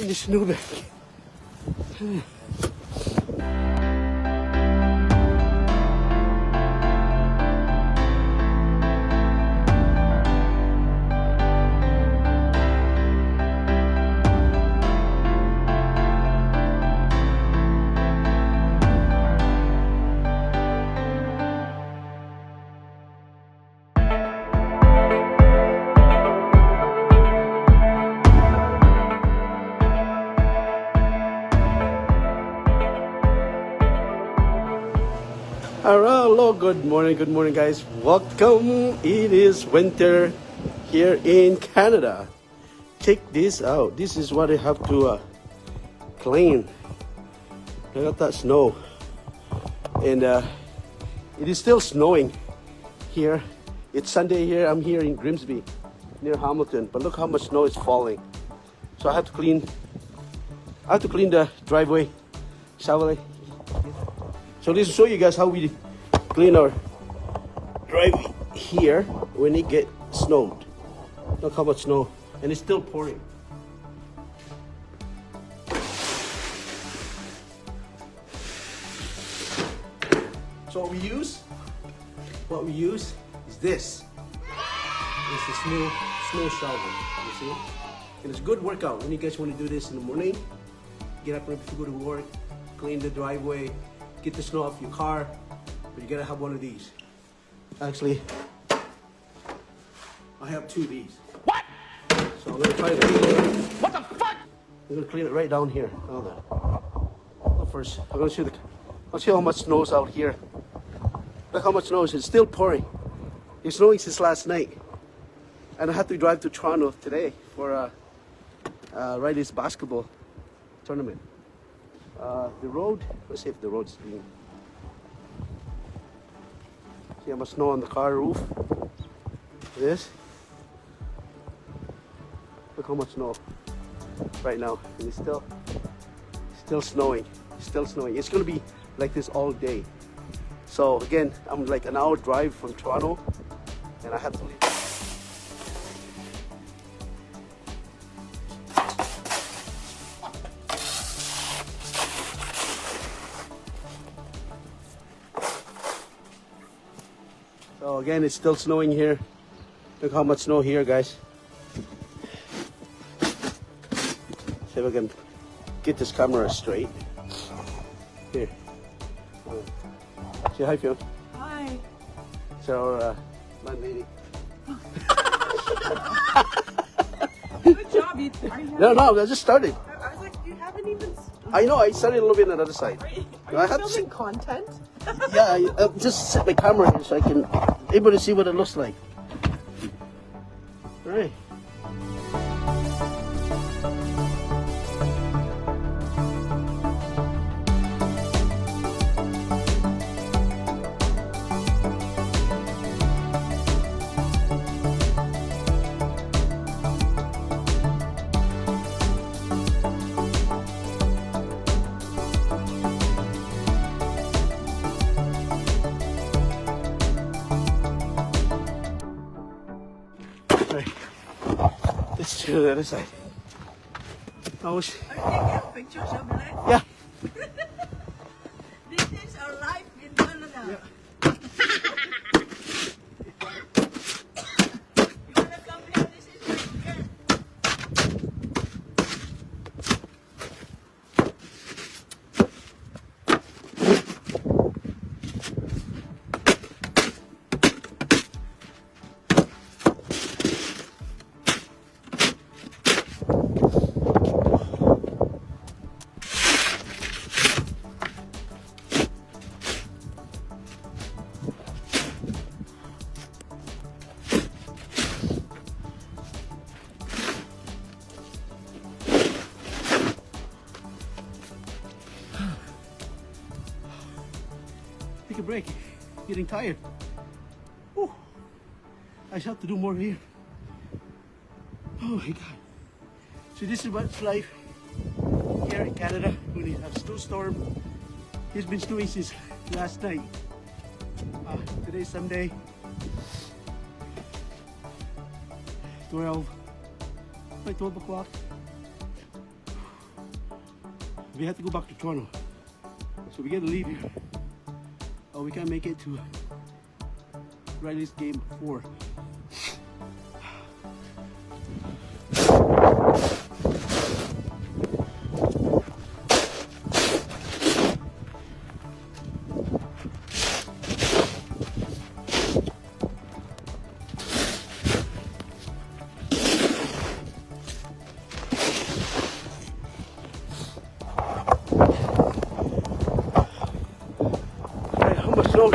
getting the snow back. Hello, good morning guys. Welcome. It is winter here in Canada. Check this out. This is what I have to clean. Look at that snow. And it is still snowing here. It's Sunday here. I'm here in Grimsby near Hamilton, but look how much snow is falling. So I have to clean the driveway, shovel. So this will show you guys how we clean our driveway here when it gets snowed. Look how much snow, and it's still pouring. So what we use is this. It's the snow shovel, you see? And it's a good workout when you guys want to do this in the morning. Get up right before you go to work, clean the driveway, get the snow off your car, but you gotta have one of these. Actually, I have two of these. What? So I'm gonna try to clean it. What the fuck? I'm gonna clean it right down here. Well, first, I'll show you how much snow's out here. Look how much snow is. It's still pouring. It's snowing since last night. And I had to drive to Toronto today for ride this basketball tournament. The road, let's see if the road's clean. See how much snow on the car roof? This. Look how much snow right now. And it's still snowing. Still snowing. It's gonna be like this all day. So again, I'm like an hour drive from Toronto, and I have to leave. So again, it's still snowing here. Look how much snow here, guys. See if I can get this camera straight. Here. Say hi, Fiona. Hi. So, landlady. Good job. No, I just started. I was like, you haven't even. I know, I started a little bit on the other side. Are you I have filming content? Yeah, I just set my camera here so I can able to see what it looks like. All right. Let's do the other side. Are you taking pictures of life? Yeah. This is our life in Canada. Yeah. You wanna come here? This is your girl. Take a break. Getting tired. Whew. I just have to do more here. Oh my God. So this is what's life here in Canada when you have snowstorm. It's been snowing since last night. Today's Sunday. 12 o'clock. We have to go back to Toronto. So we gotta leave here. Oh, we can't make it to Riley's game 4. Right, how much snow?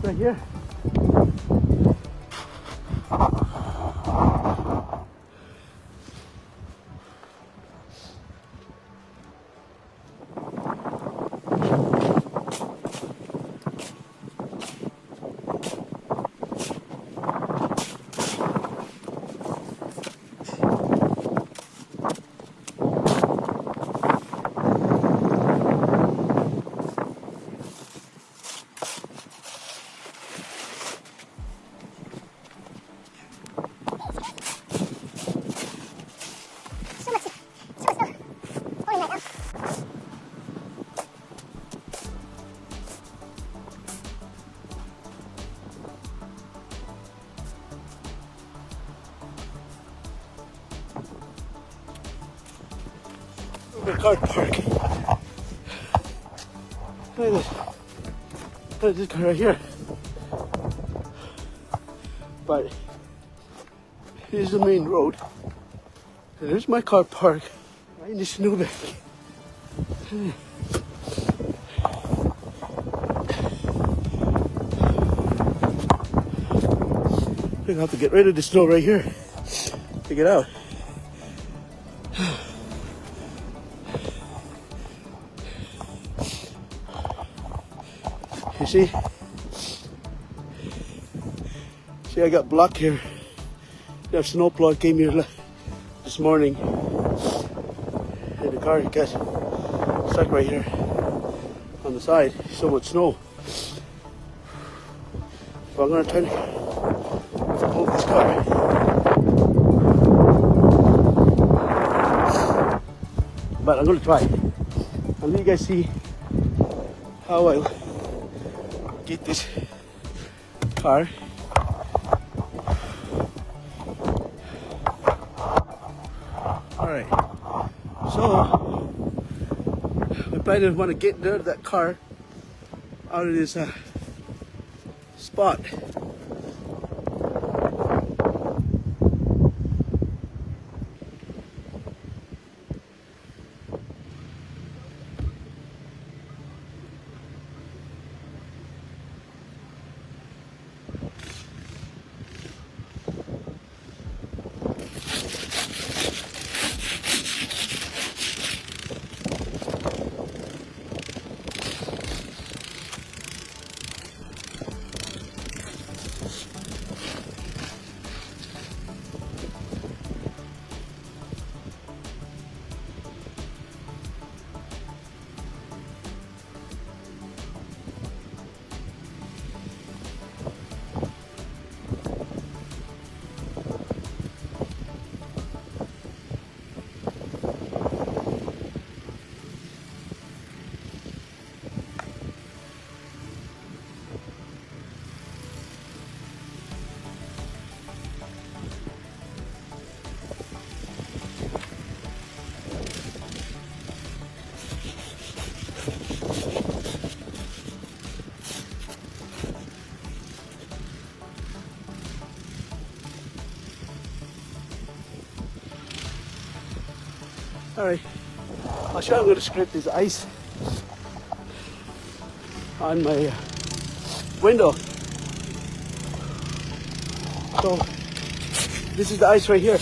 Right here. The car park. Look at this. Look at this car right here. But here's the main road. And there's my car park right in the snowbank. I have to get rid of the snow right here to get out. You see? See, I got blocked here. That snowplow came here this morning. And the car got stuck right here on the side. So much snow. So I'm going to try to move this car. But I'm going to try. I'll let you guys see how I'll get this car. Alright, so my plan is want to get that car out of this spot. Alright, I'll show you. I'm going to scrape this ice on my window. So, this is the ice right here.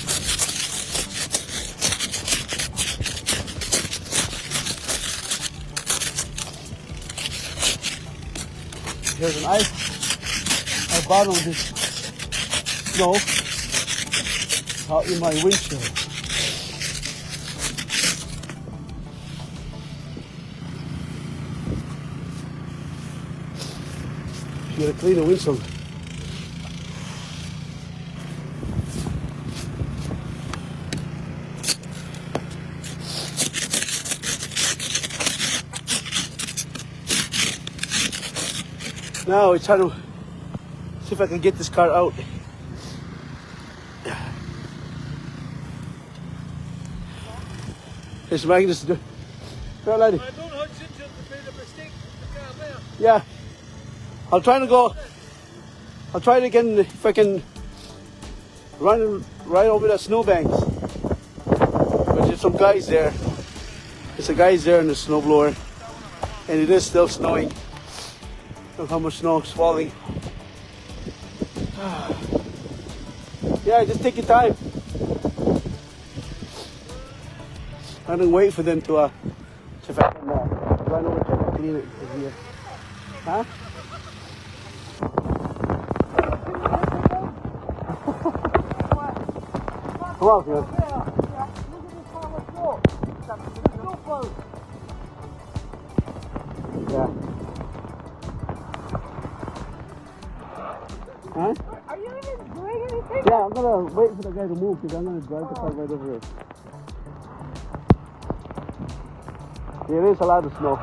Here's an ice. I bottled this snow out in my windshield. You gotta clean the windshield. Now I'm trying to see if I can get this car out. It's Magnus. Go, laddie. I don't know how Ginger made a mistake with the car there. Yeah. I'll try to go. I'll try it again if I can run right over the snowbanks. But there's some guys there. There's a guys there in the snowblower. And it is still snowing. Look how much snow is falling. Yeah, just take your time. I don't wait for them to see if I can run over to clean it here. Huh? Come on, man. Yeah. Huh? Are you even doing anything? Yeah, I'm gonna wait for the guy to move because I'm gonna drive the car right over here. There is a lot of snow,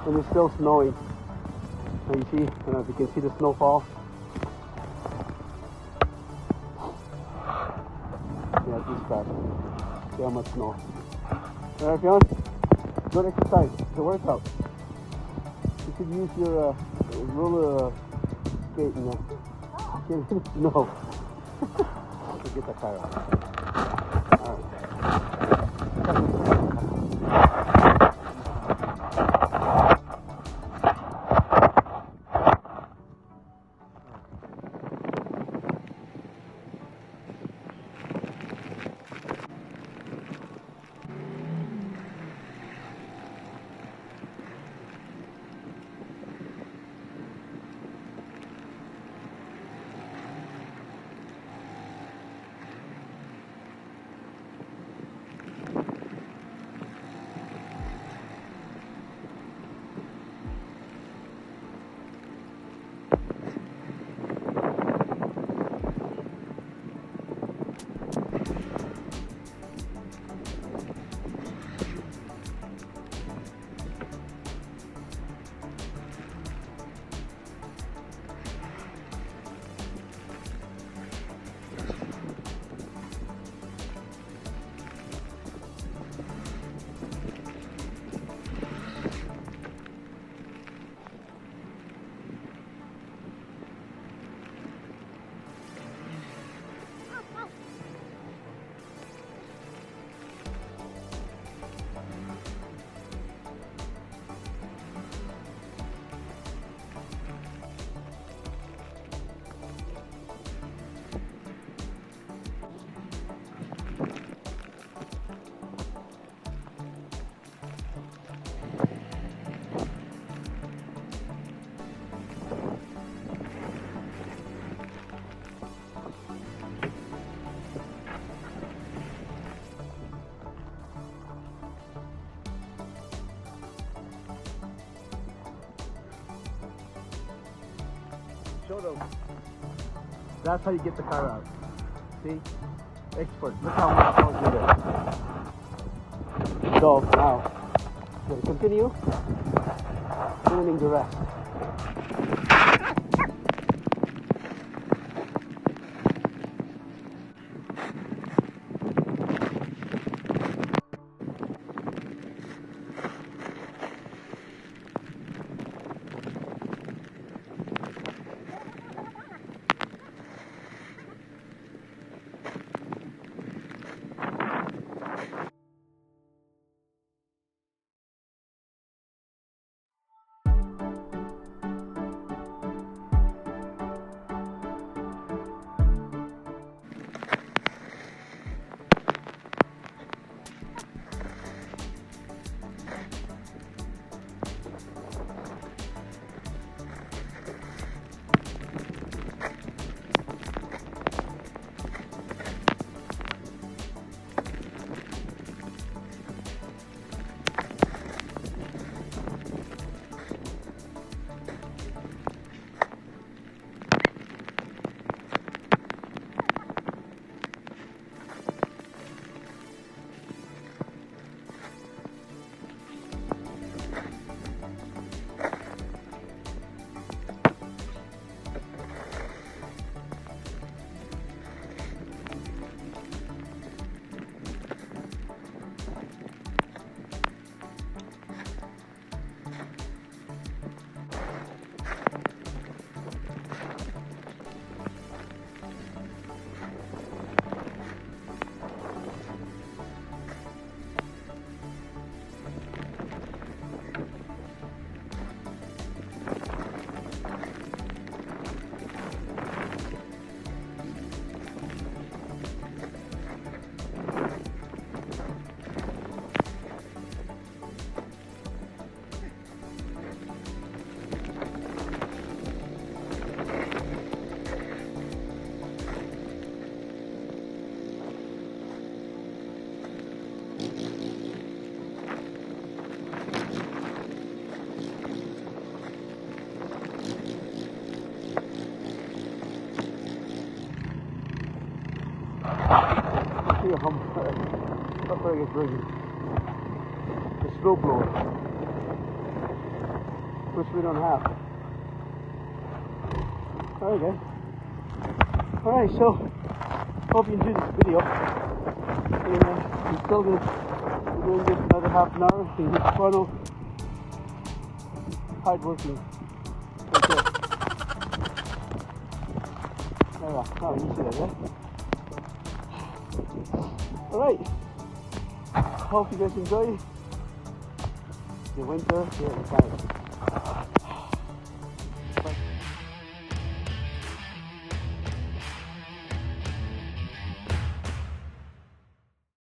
and it's still snowing. And you see, I don't know if you can see the snowfall. Yeah, this fast. See how much snow. Alright, Fionn? Good exercise. It's a workout. You should use your roller skating now. No. Get the car out. Alright. Show them. That's how you get the car out. See? Expert. Look how much snow is there. So now, we'll continue cleaning the rest. See how that's where I get drinking. The snow blower, which we don't have. Okay. Alright, so hope you enjoyed this video. And I'm still going to be doing this another half an hour in this funnel. Hard working. Right there. There we are. Oh, you see that, yeah? Alright. Hope you guys enjoy the winter here in Canada.